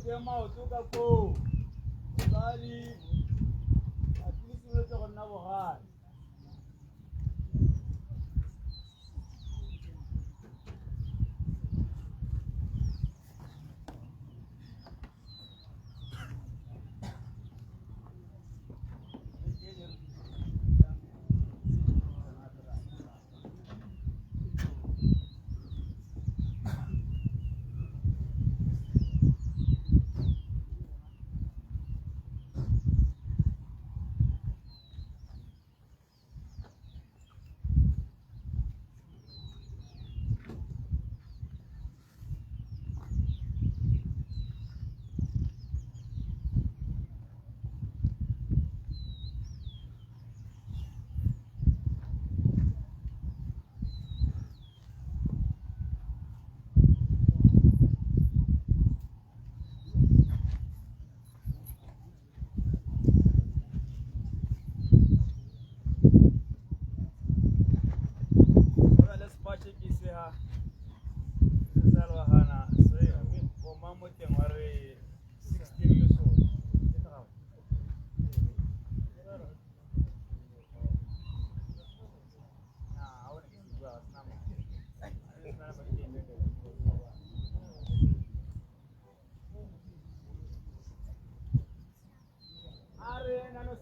tema o toka ko bali atli se le go nna bogale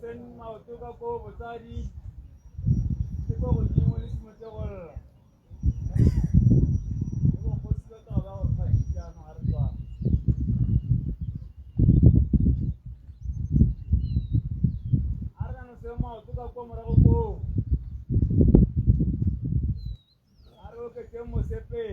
sen ma to ka ko bosadi se ko go dimo le mo te go lla go go se ka ba go fa ya no a re tswa ara no se ma to ka ko mora go ko ara ke ke mo sepe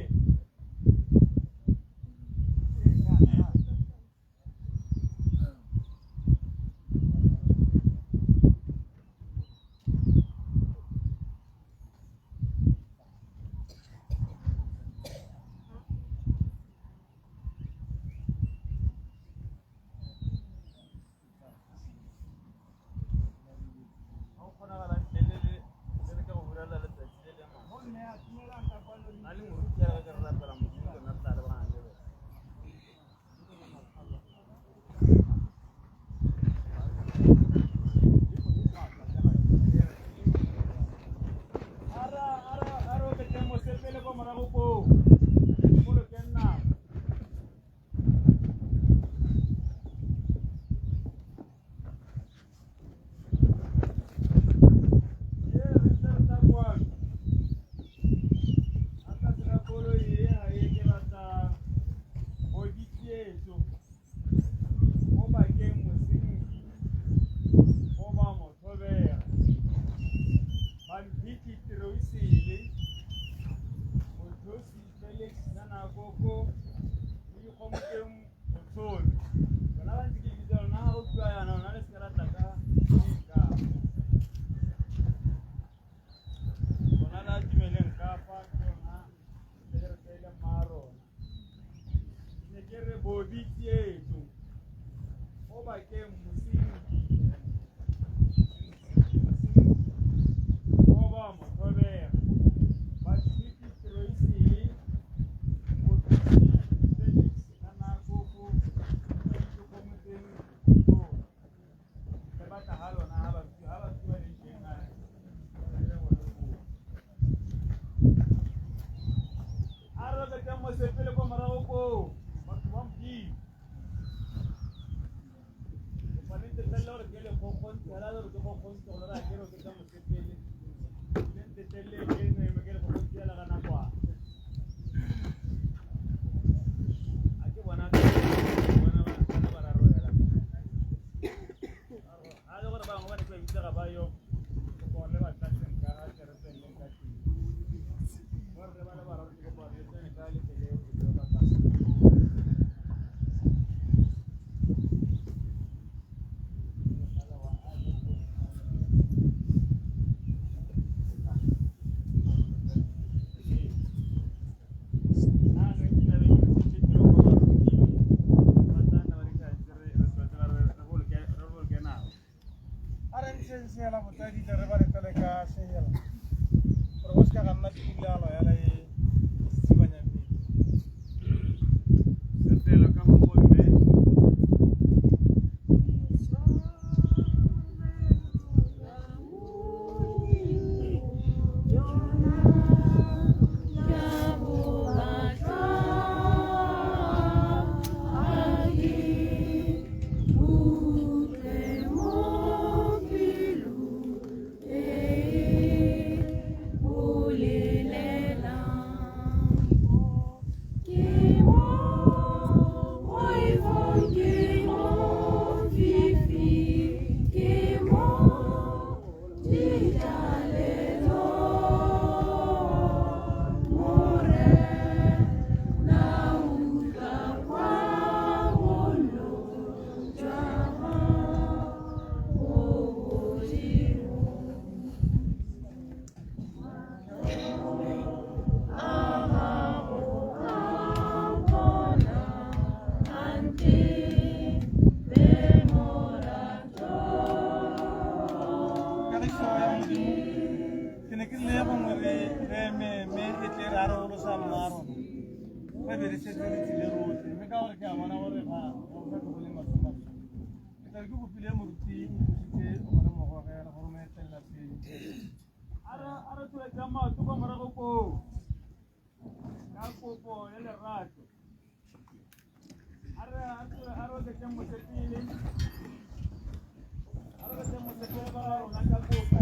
la mutadi te rebare tele ka seyela pero vos ka ganna dilla lo ya lay sibanya bi se te la ka mo me be se se le rote me ka gore ke a bona gore ga go ka go le masoma ke tla ke go pile moruti ke gore mo go ga gore me tsela pele ara tswe tsama tu ba mara go ka kopo le lerato ara ke tsemo se pele ara ke tsemo se pele ba rona ka kopo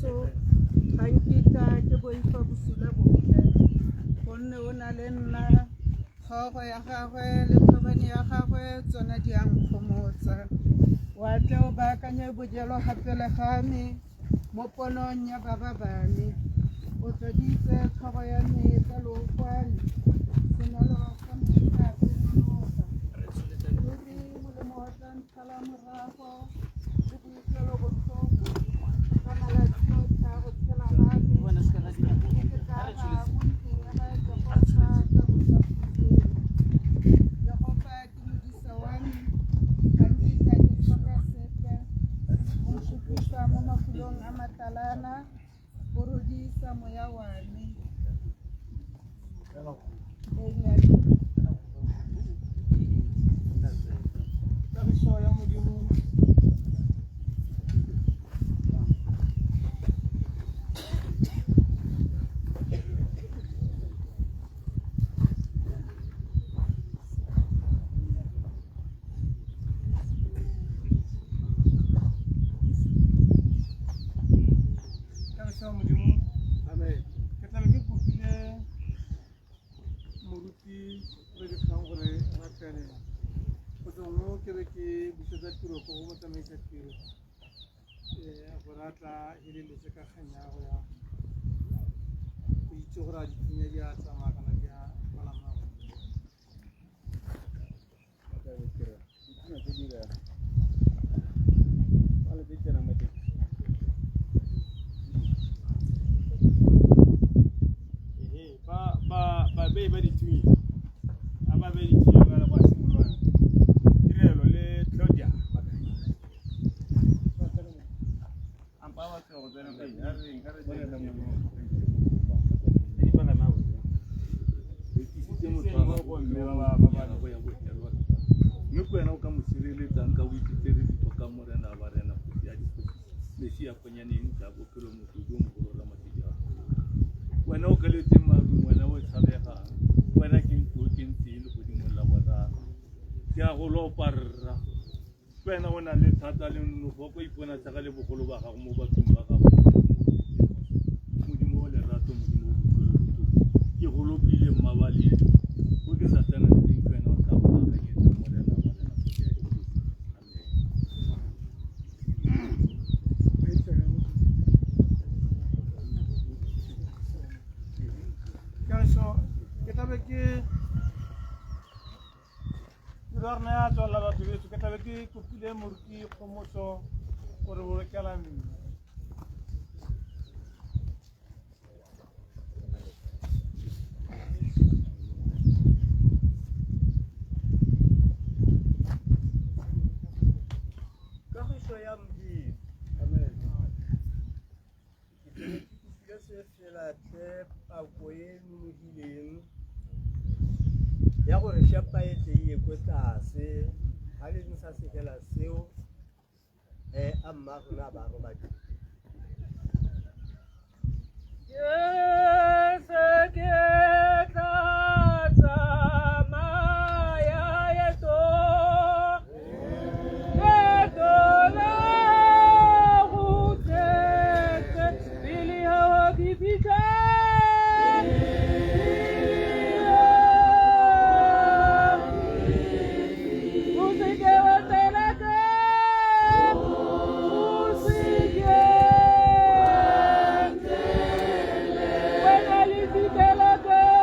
so hankita ke boifa busula botle gonne o na le nna kgogo ya gagwe le phobane ya gagwe tsona di a nkgomotsa wa tle o baakanye bojelo gapele game mo ponong ya ba bane o tloditse tlhogo ya me ka lookwane senalo ka mothape nonoga ruri molemo wa tla ntlhala morago le boitlelo botlhoko ka malatsi o tla go tshela game ke tla mo ntlong ya gae ke gofa ka bosafuseng ke gofa ke modisa wa me gantita ke tlhoka sepe o nšupisa mo mafulong a matalana o rodisa moya wa me amen. Wena o na le thata le nnogo go ipona tsa le bogolo ba gago mo bathong ba gago modimo o lerato modimo ke go lopile mmabale go ke sa tsena teng wena o tla go akanyetsa morena wa rena go ya amen so ke tabe ke Dorna ya tswala batho beso ke tabe ke kopile moruti kgomotso gore o rekela mmino kagiso ya mmino amen ke kopile se fela tle pako e nonogileng ya gore shapa e tle e kwa tlase ha le nsa sekela seo a mma rona ba go ba yes ke tlatsa maya yeto la go tete bili ha di pita When I leave the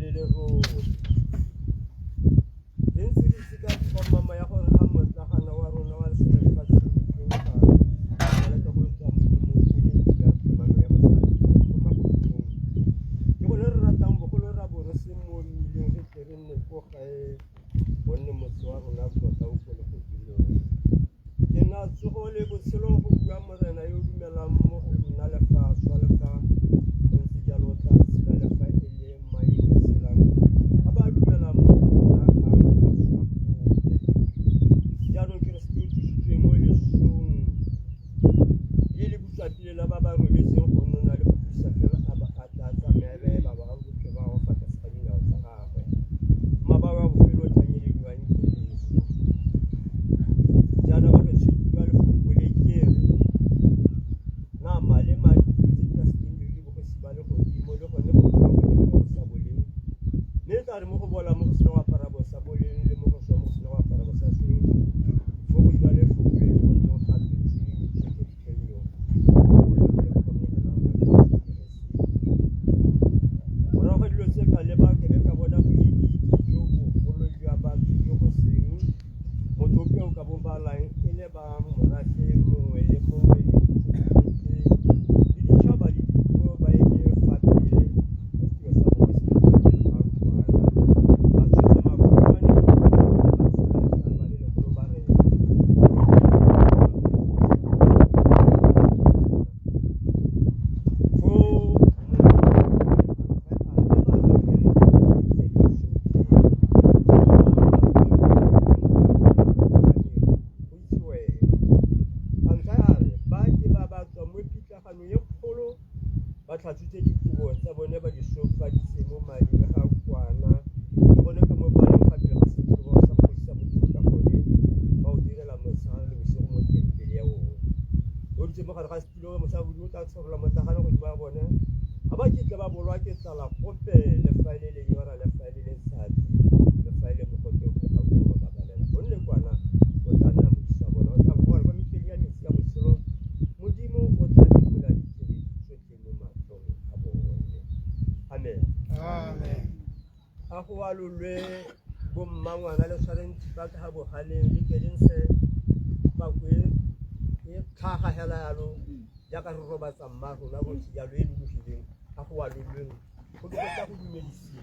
le ho dintsi di sika kwa mama ya gore ha motlagana wa rona wa se fa se ka le ka go tsa mo ya mama ya mosadi go ma go ke go le ratang bo go le ra bo re se mo le re tere ne go gae bonne motho wa rona go tla o go le go dilo ke na tsogo le go selo go bua morena yo dumelang mo go nna le fa swa le fa ntse jalo tla sila le fa ile mai silang aba dumelang mo nna ga swa jalo ke re se tshitswe mo le song ile butsatile la ba ba robetseng go nna le go thusa fela aba a tla mebe ba ba go ke ba go fata sa dinao tsa gagwe mabawa go felo tanyele diwang ke leso jana ba ke tshitswe le go le kere na male mali tse ka skindu le go se ba le go dimo le go ne go ba go sa boleng ne tla re mo go bola mo go sena wa para bo sa boleng le mo go swa mo sena wa para bo sa seng go go dira le go le go no ga le tse ke tsenyo ora go dilo tse ka le ba ke ka bona go di jo go lo jwa ba jo go seng mo tope o ka bo ba lain ile ba mo rafe mo le mo tlhatsitse dikubo tsa bone ba di sofa di se mo madi ga kwana bone ka mo ba le gape ga se go sa go isa mo ka gone ba o direla mosana le bosigo mo tempele ya o o ditse mo ga ga stilo mo sa bodi o tla tshwarela motlagana go di ba bone a ba kitla ba bolwa ke tsala gope le faile le nyora le faile le sati le faile mo go tlo go ga go ba balela gonne kwana o tla nna mo sa bona o tla go ba miteng ya metsi ya boselo modimo o tla dikola amen. Amen. Ako walulwe bommangwana le tshwarentse ba ka bo haleng le kelense ba kwe e tlhaga hela yalo ya ka re robatsa mmago la go ya lo e lugileng ako walulwe go diketsa go dumedisi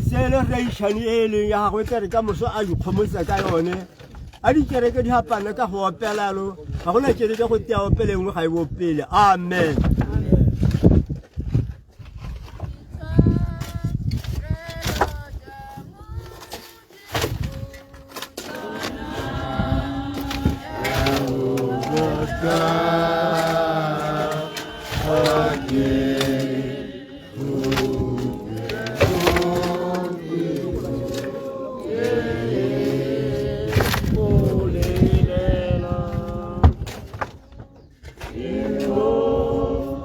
Celebration ele ya go tere ka moso a ikgomotsa ka yone a di kereke di hapana ka go opela lo ga gona kereke go tia opele ngwe ga e bopele amen Oh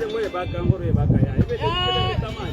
sengwe e bakang gore e baka ya ebe re tsamaya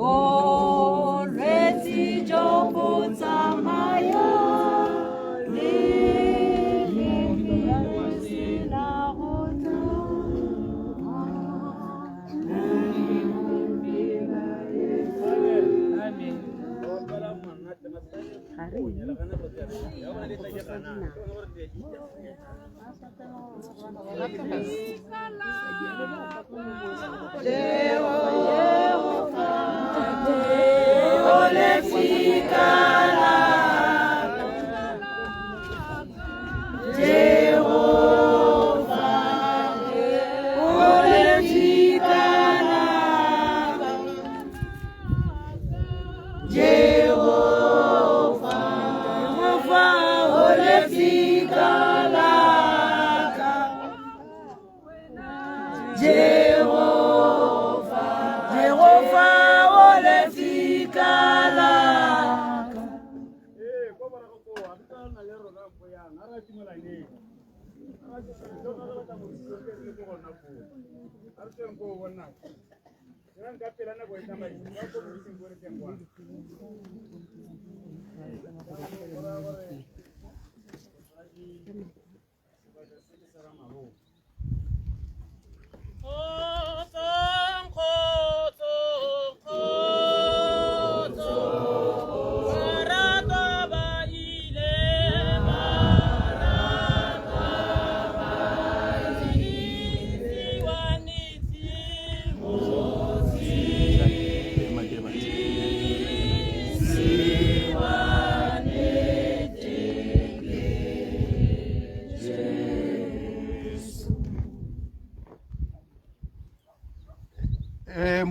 bolwetsi jo bo tsamaya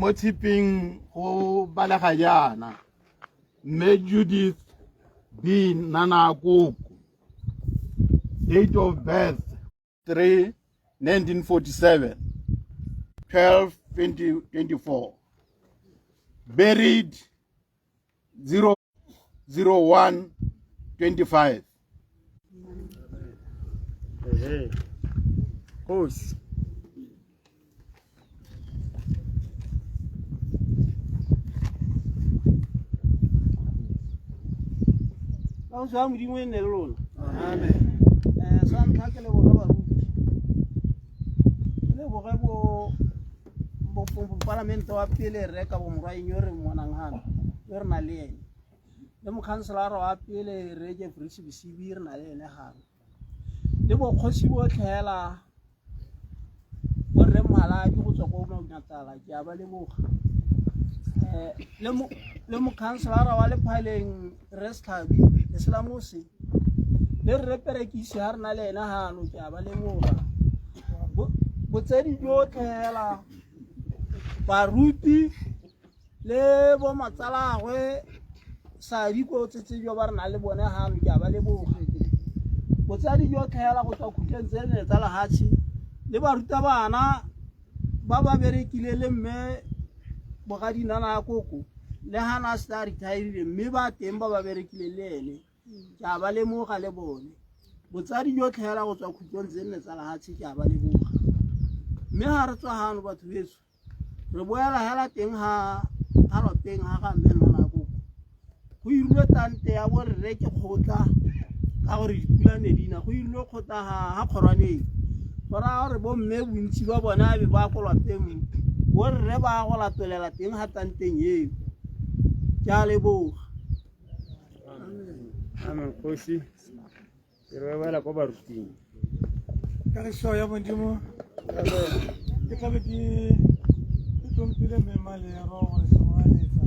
mo tshepeng go balega jana mme Judith B Nanakoko, date of birth 3/1947, 12/2024, buried 001/25. Kosi. Sa modimo e nne le lona. Amen. Sa ntlha ke leboga baruti. Leboge bo palamente wa pele re ka bo morwaeng yo re monang hana yo re na le ene le mokhanselara wa pele re Jeffrey Sibisibi re na le ene hana le bo kgosi botlhe hela bo re Mmalaki go tswa ko Maunatala ke a ba leboga le mokhanselara wa lephaleng Restabi le Selamusi le re perekisi ha re na le ene hano ke a ba leboga botsedi jotlhe hela baruti le bo matsalagwe sa diko tsetse jo ba re na le bone hano ke a ba leboga botsedi jotlhe hela go tswa khutleng tse ne tsa lehatshi le baruta bana ba ba berekile le mme bogadi Nanakoko le hana sta retired mme ba teng ba ba berekile le ene ke a ba lemoga le bone botsadi jotlhe hela go tswa khutleng tse ne tsa lehatshi ke a ba leboga mme ha re tswa hano batho betso re boela hela teng ha teng ha ga mme Nanakoko go irilwe tante ya bo re ke khotla ka gore dipula ne dina go irilwe khotla ha khorwaneng fora re bo mme bontsi ba bona be ba kolwa teng bo re ba go latolela teng ha tanteng eo ke a leboga. Amen. Kosi. Re boela ko baruting. Ka re ya modimo ke tla be ke tlompile memale ya ro gore se moaletsa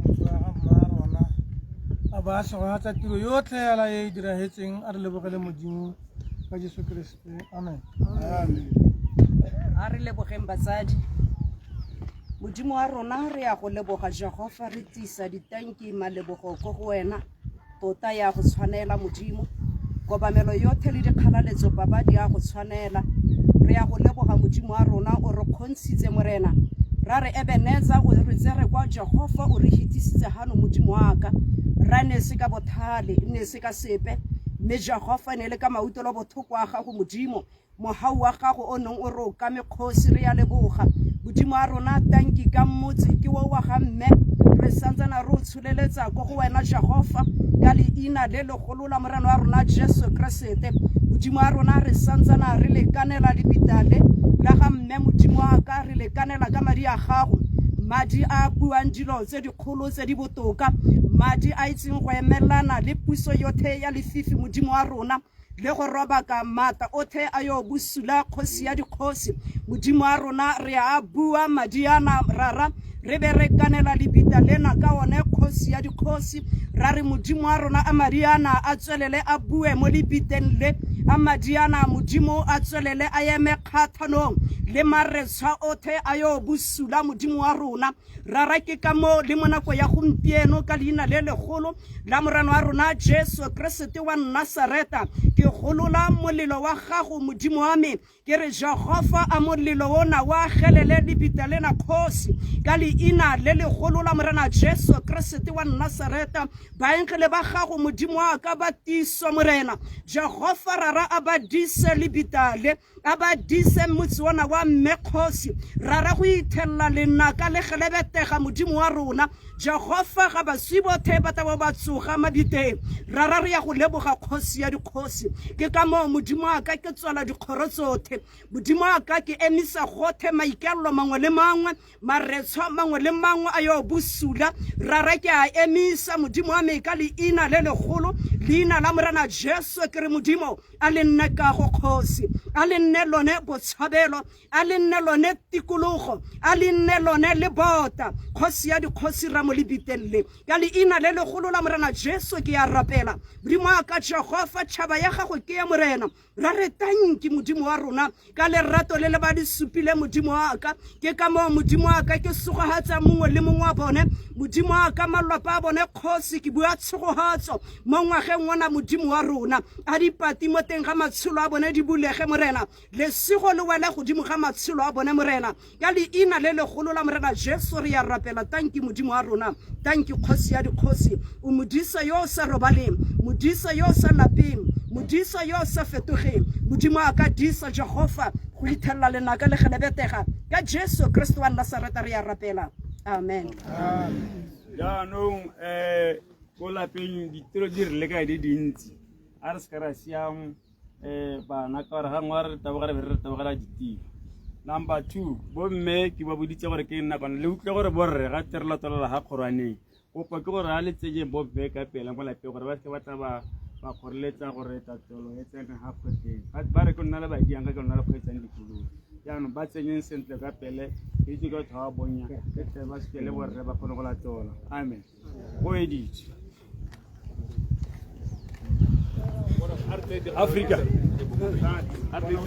motho wa ga mma rona a ba se go hatsa tiro yotlhe yala e diragetseng a re lebogele modimo ka Jesu Kriste. Amen. Amen. a re lebogeng batsadi modimo wa rona re ya go leboga Jehova re tisa ditanki malebogo go go wena tota ya go tshwanela modimo kobamelo yotlhe le dikgalaletso baba di ya go tshwanela re ya go leboga modimo wa rona o re kgontshitse morena ra re Ebeneza o re tsere kwa Jehova o re hitisitse hano modimo wa ka ra ne se ka bothale ne se ka sepe mme Jehova ne le ka mautelo bothoko wa gago modimo mohau wa gago o neng o re o ka mekgosi re ya leboga modimo wa rona tanki ka motse ke wo wa ga mme re santsana re o tsholeletsa ko go wena Jehova ka leina le legolo la morena wa rona Jesu Kriste. Modimo wa rona re santsana re lekanela lebitale la ga mme modimo wa ka re lekanela ka madi a gago, madi a buang dilo tse dikgolo tse di botoka, madi a itseng go emelana le puso yotlhe ya lefifi modimo wa rona le go roba ka mata othe a yo busula kgosi ya dikgosi. Modimo wa rona re a bua madi ana rara re be re kanela lebita lena ka one kgosi ya dikgosi, ra re modimo wa rona a madi ana a tswelele a bue mo lebiteng le, a madi ana modimo a tswelele a eme kgathanong le maretshwa othe a yo busula modimo wa rona. Rara ke ka mo le monako ya gompieno ka leina le legolo la morena wa rona Jesu Kriste wa Nazareta ke golola molelo wa gago modimo wa me, ke re Jehova a molelo ona wa gelele lebita lena kgosi ka leina le legolo la morena Jesu Kriste wa Nazareta. Baengele ba gago modimo wa ka ba tiso morena Jehova rara a ba dise lebitale, a ba dise motse ona wa mmekgosi, rara go ithella lenaka le gelebetega modimo wa rona Jehova ga baswi bothe ba taba ba tsoga mabiteng, rara re ya go leboga kgosi ya dikgosi. Ke ka mo modimo wa ka ke tswala dikgoro tsotlhe, modimo wa ka ke emisa gothe maikelelo mangwe le mangwe, maretshwa mangwe le mangwe a yo busula, rara ke a emisa modimo wa me ka leina le legolo, leina la morena Jesu. Ke re modimo a le nne ka go kgosi, a le nne lone botshabelo, a le nne lone tikologo, a le nne lone le bota kgosi ya dikgosi ra mo lebitelle ka leina le legolo la morena Jesu. Ke ya rapela modimo wa ka Jehova tšhaba ya gago ke ya morena, ra re tanki modimo wa rona ka lerato le le ba di supile modimo wa ka. Ke ka mo modimo wa ka ke tsogogatsa mongwe le mongwe wa bone modimo wa ka, malapa a bone kgosi ke bua tshogogatso mo ngwageng ngwana modimo wa rona, a dipati mo teng ga matshelo a bone di bulege morena, lesego le wele godimo ga matshelo a bone morena ka leina le legolo la morena Jesu. Re ya rapela tanki modimo wa rona, tanki kgosi ya dikgosi, o modisa yo o sa robaleng, modisa yo o sa lapeng, modisa yo o sa fetogeng modimo wa ka disa Jehova go ithella lenaka le gelebetega ka Jesu Kriste wa Nazareta. Re ya rapela amen. Jaanong ko lapeng ditiro di re leka di dintsi a re se ka ra siam bana ka gore ga ngwa re tabogela be re tabogela ditiro. Number 2, bomme ke ba boditse gore ke nna kwana le utlwe gore borre ga terela tolela ga kgorwaneng kopa ke gore a le tseye bobbe ka pela mo lapeng gore ba se ba tla ba kgoreletsa gore tatsolo e tsene ga kgwetseng ba re ke nna le badiang ka ke nna le kgwetsang dikoloi. Jaanong ba tsenyeng sentle ka pele ke itse ka batho ba bonya ke tle ba seke le borre ba kgone go latola. Amen. Go editse Africa Africa